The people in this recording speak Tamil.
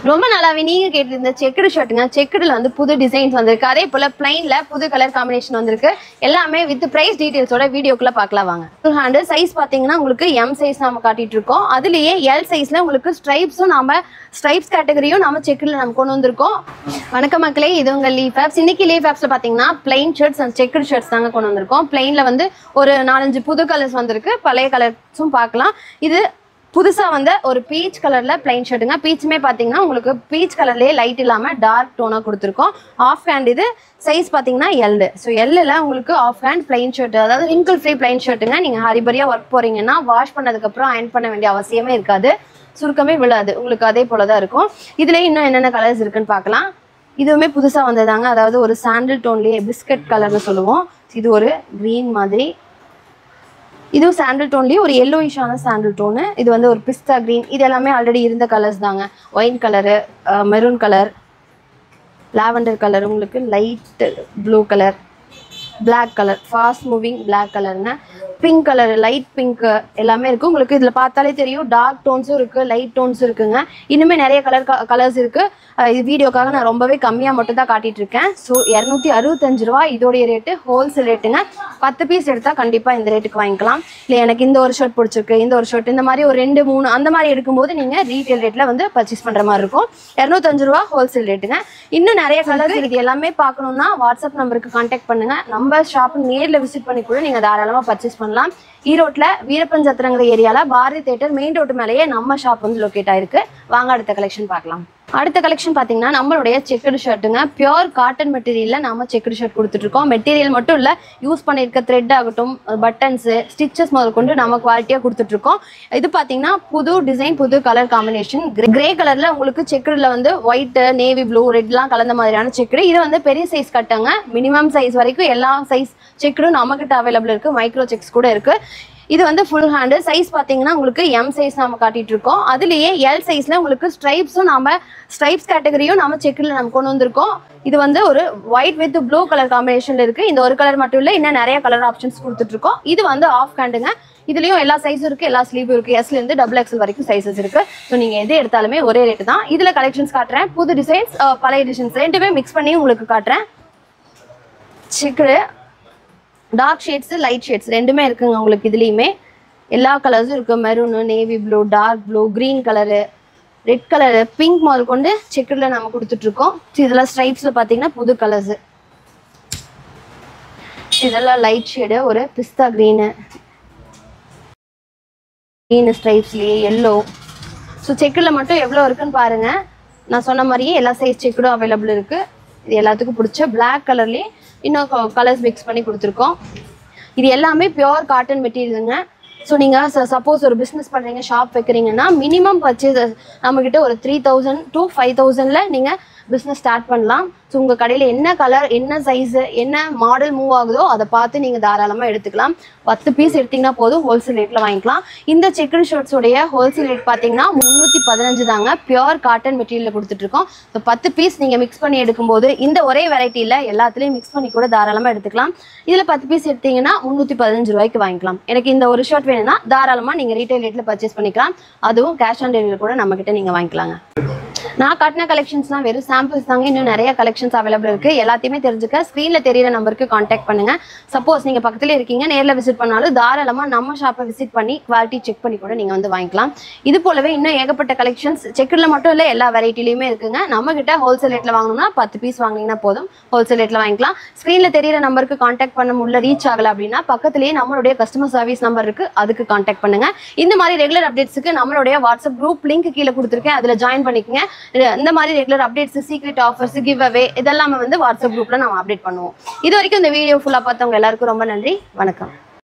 ரொம்ப நாளாவே நீங்க கேட்டிருந்த செக்குடு ஷர்ட்டுங்க. செக்குடுல வந்து புது டிசைன்ஸ் வந்திருக்கு. அதே போல பிளைன்ல புது கலர் காம்பினேஷன் வந்திருக்கு. எல்லாமே வித் பிரைஸ் டீடைல்ஸோட வீடியோக்குள்ள பார்க்கலாம் வாங்க. ஃபுல் ஹேண்ட் சைஸ் பாத்தீங்கன்னா உங்களுக்கு எம் சைஸ் நாம காட்டிட்டு இருக்கோம். அதுலயே எல் சைஸ்ல உங்களுக்கு ஸ்ட்ரைப்ஸும் நாம ஸ்ட்ரைப்ஸ் கேட்டகரியும் நாம செக்குடுல நம்ம கொண்டு வந்திருக்கோம். வணக்கம் மக்களே, இது உங்க லீஃப் ஆப்ஸ். இன்னைக்கு லீஃப் ஆப்ஸ்ல பாத்தீங்கன்னா plain shirts and checked shirts தாங்க கொண்டு வந்திருக்கோம். பிளைன்ல வந்து ஒரு 4-5 புது கலர்ஸ் வந்திருக்கு. பழைய கலர்ஸும் பார்க்கலாம். இது புதுசா வந்த ஒரு பீச் கலர்ல பிளைன் ஷர்ட்டுங்க. பீச்சுமே பாத்தீங்கன்னா உங்களுக்கு பீச் கலர்லயே லைட் இல்லாம டார்க் டோனா கொடுத்துருக்கோம். ஆஃப் ஹேண்ட் இது சைஸ் பாத்தீங்கன்னா எல். ஸோ எல்ல உங்களுக்கு ஆஃப் ஹேண்ட் பிளைன் ஷர்ட், அதாவது விங்கிள் ஃப்ரீ பிளைன் ஷர்ட்டுங்க. நீங்க ஹரிபரியா ஒர்க் போறீங்கன்னா வாஷ் பண்ணதுக்கு அப்புறம் அயர்ன் பண்ண வேண்டிய அவசியமே இருக்காது. சுருக்கமே விழாது. உங்களுக்கு அதே போலதான் இருக்கும். இதுல இன்னும் என்னென்ன கலர்ஸ் இருக்குன்னு பார்க்கலாம். இதுவுமே புதுசா வந்ததாங்க. அதாவது ஒரு சாண்டில் டோன்லயே பிஸ்கட் கலர்னு சொல்லுவோம். இது ஒரு கிரீன் மாதிரி, இதுவும் சாண்டில் டோன்லேயே ஒரு எல்லோயிஷான சாண்டில் டோனு. இது வந்து ஒரு பிஸ்தா கிரீன். இது எல்லாமே ஆல்ரெடி இருந்த கலர்ஸ் தாங்க. Wine colour, maroon colour, lavender colour, உங்களுக்கு light blue colour, black colour, fast moving black கலருங்க, பிங்க் கலர், லைட் பிங்க் எல்லாமே இருக்குது. உங்களுக்கு இதில் பார்த்தாலே தெரியும் டார்க் டோன்ஸும் இருக்குது, லைட் டோன்ஸும் இருக்குங்க. இன்னுமே நிறைய கலர்ஸ் இருக்குது. இது வீடியோக்காக நான் ரொம்பவே கம்மியாக மட்டும் தான் காட்டிகிட்டு இருக்கேன். ஸோ 265 ரூபா இதோடைய ரேட்டு. ஹோல்சேல் ரேட்டுங்க. 10 பீஸ் எடுத்தால் கண்டிப்பாக இந்த ரேட்டுக்கு வாங்கிக்கலாம். இல்லை எனக்கு இந்த ஒரு ஷர்ட் பிடிச்சிருக்கு, இந்த ஒரு ஷர்ட், இந்த மாதிரி ஒரு 2-3 அந்த மாதிரி எடுக்கும்போது நீங்கள் ரீட்டைல் ரேட்டில் வந்து பர்ச்சேஸ் பண்ணுற மாதிரி இருக்கும். 205 ரூபா ஹோல்சேல் ரேட்டுங்க. இன்னும் நிறைய கலர்ஸ் இது எல்லாமே பார்க்கணுன்னா வாட்ஸ்அப் நம்பருக்கு கான்டாக்ட் பண்ணுங்கள். நம்ம ஷாப்பு நேரில் விசிட் பண்ணி கூட நீங்கள் தாராளமாக பர்ச்சேஸ் பண்ணலாம். ஈரோட்டில் வீரப்பஞ்சத்திரங்கிற ஏரியாவில் பாரதி தியேட்டர் மெயின் ரோட்டு மேலேயே நம்ம ஷாப் வந்து லொக்கேட் ஆயிருக்கு. வாங்க அடுத்த கலெக்ஷன் பார்க்கலாம். அடுத்த கலெக்ஷன் பார்த்தீங்கன்னா நம்மளுடைய செக்குடு ஷர்ட்டுங்க. பியோர் காட்டன் மெட்டீரியலில் நம்ம செக்குடு ஷர்ட் கொடுத்துட்ருக்கோம். மெட்டீரியல் மட்டும் இல்லை, யூஸ் பண்ணியிருக்க த்ரெட் ஆகட்டும், பட்டன்ஸு, ஸ்டிச்சஸ் முதல் கொண்டு நம்ம குவாலிட்டியாக கொடுத்துட்ருக்கோம். இது பார்த்தீங்கன்னா புது டிசைன், புது கலர் காம்பினேஷன். கிரே கலரில் உங்களுக்கு செக்குடில் வந்து ஒயிட்டு, நேவி ப்ளூ, ரெட்லாம் கலந்த மாதிரியான செக்குடு. இது வந்து பெரிய சைஸ் கட்டுங்க. மினிமம் சைஸ் வரைக்கும் எல்லா சைஸ் செக்குடும் நம்மக்கிட்ட அவைலபிள் இருக்குது. மைக்ரோ செக்ஸ் கூட இருக்குது. இது வந்து ஃபுல் ஹேண்டு சைஸ் பார்த்தீங்கன்னா உங்களுக்கு எம் சைஸ் நம்ம காட்டிட்டு இருக்கோம். அதுலேயே எல் சைஸில் உங்களுக்கு ஸ்ட்ரைப்ஸும் நம்ம ஸ்ட்ரைப்ஸ் கேட்டகரியும் நம்ம செக்கில் நம்ம கொண்டு வந்திருக்கோம். இது வந்து ஒரு ஒயிட் வித் ப்ளூ கலர் காம்பினேஷனில் இருக்குது. இந்த ஒரு கலர் மட்டும் இல்லை, இன்னும் நிறைய கலர் ஆப்ஷன்ஸ் கொடுத்துட்ருக்கோம். இது வந்து ஆஃப் ஹேண்டுங்க. இதுலேயும் எல்லா சைஸும் இருக்குது, எல்லா ஸ்லீவும் இருக்குது. எஸ்லேருந்து XXL வரைக்கும் சைஸஸ் இருக்குது. ஸோ நீங்கள் எது எடுத்தாலுமே ஒரே ரேட்டு தான். இதில் கலெக்ஷன்ஸ் காட்டுறேன். புது டிசைன்ஸ், பழைய டிசைன்ஸ் ரெண்டுமே மிக்ஸ் பண்ணி உங்களுக்கு காட்டுறேன். Checked dark shades, light shades ரெண்டுமே இருக்குங்க. உங்களுக்கு இதுலேயுமே எல்லா கலர்ஸும் இருக்குது. Maroon, navy blue, dark blue, green colour, red colour, pink முதல் கொண்டு செக்குடில் நம்ம கொடுத்துட்ருக்கோம். இதெல்லாம் ஸ்ட்ரைப்ஸில் பார்த்தீங்கன்னா புது கலர்ஸு. இதெல்லாம் லைட் ஷேடு, ஒரு பிஸ்தா க்ரீனு ஸ்ட்ரைப்ஸ்லேயே எல்லோ. ஸோ செக்குடில் மட்டும் எவ்வளோ இருக்குன்னு பாருங்கள். நான் சொன்ன மாதிரியே எல்லா சைஸ் செக்குடும் அவைலபிள் இருக்குது. இது எல்லாத்துக்கும் பிடிச்ச பிளாக் கலர்லேயே இன்னும் கலர்ஸ் மிக்ஸ் பண்ணி கொடுத்துருக்கோம். இது எல்லாமே பியோர் காட்டன் மெட்டீரியலுங்க. ஸோ நீங்கள் சப்போஸ் ஒரு பிஸ்னஸ் பண்ணுறீங்க, ஷாப் வைக்கிறீங்கன்னா மினிமம் பர்ச்சேஸ் நம்மக்கிட்ட ஒரு 3000 to 5000 நீங்கள் பிஸ்னஸ் ஸ்டார்ட் பண்ணலாம். ஸோ உங்கள் கடையில் என்ன கலர், என்ன சைஸு, என்ன மாடல் மூவ் ஆகுதோ அதை பார்த்து நீங்கள் தாராளமாக எடுத்துக்கலாம். 10 பீஸ் எடுத்திங்கன்னா போதும், ஹோல்சேல் ரேட்டில் வாங்கிக்கலாம். இந்த செக்குடு ஷர்ட்ஸோடைய ஹோல்சேல் ரேட் பார்த்தீங்கன்னா 315 தாங்க. பியோர் காட்டன் மெட்டீரியலில் கொடுத்துட்ருக்கோம். ஸோ 10 பீஸ் நீங்கள் மிக்ஸ் பண்ணி எடுக்கும்போது இந்த ஒரே வெரைட்டியில் எல்லாத்துலேயும் மிக்ஸ் பண்ணி கூட தாராளமாக எடுத்துக்கலாம். இதில் 10 பீஸ் எடுத்தீங்கன்னா 315 ரூபாய்க்கு வாங்கிக்கலாம். எனக்கு இந்த ஒரு ஷர்ட் வேணும்னா தாராளமாக நீங்கள் ரீட்டைல் ரேட்டில் பர்ச்சேஸ் பண்ணிக்கலாம். அதுவும் கேஷ் ஆன் டெலிவரி கூட நம்மக்கிட்ட நீங்கள் வாங்கிக்கலாங்க. நான் காட்டின கலெக்ஷன்ஸ்லாம் வெறும் சாம்பிள்ஸ் தாங்க. இன்னும் நிறைய கலெக்ஷன்ஸ் அவைலபிள் இருக்குது. எல்லாத்தையுமே தெரிஞ்சுக்க ஸ்க்ரீனில் தெரியிற நம்பருக்கு கான்டாக்ட் பண்ணுங்கள். சப்போஸ் நீங்கள் பக்கத்தில் இருக்கீங்க, நேரில் விசிட் பண்ணாலும் தாராளமாக நம்ம ஷாப்பை விசிட் பண்ணி குவாலிட்டி செக் பண்ணி கூட நீங்கள் வந்து வாங்கிக்கலாம். இது போலவே இன்னும் ஏகப்பட்ட கலெக்ஷன்ஸ் செக்குடில் மட்டும் இல்லை, எல்லா வெரைட்டிலையுமே இருக்குங்க. நம்மகிட்ட ஹோல்சேல் ரேட்டில் வாங்கணும்னா 10 பீஸ் வாங்கினீங்கன்னா போதும், ஹோல்சேல் ரேட்டில் வாங்கிக்கலாம். ஸ்க்ரீனில் தெரியிற நம்பருக்கு கான்டாக்ட் பண்ண முடியல, ரீச் ஆகலை அப்படின்னா பக்கத்துலேயே நம்மளுடைய கஸ்டமர் சர்வீஸ் நம்பர் இருக்குது, அதுக்கு கான்டாக்ட் பண்ணுங்கள். இந்த மாதிரி ரெகுலர் அப்டேட்ஸுக்கு நம்மளுடைய வாட்ஸ்அப் குரூப் லிங்க் கீழே கொடுத்துருக்கேன், அதில் ஜாயின் பண்ணிக்கங்க. இந்த மாதிரி regular updates, secret offers, give away இதெல்லாம் வந்து வாட்ஸ்அப் குரூப்ல நம்ம அப்டேட் பண்ணுவோம். இது வரைக்கும் இந்த வீடியோ ஃபுல்லா பார்த்தவங்க எல்லாருக்கும் ரொம்ப நன்றி. வணக்கம்.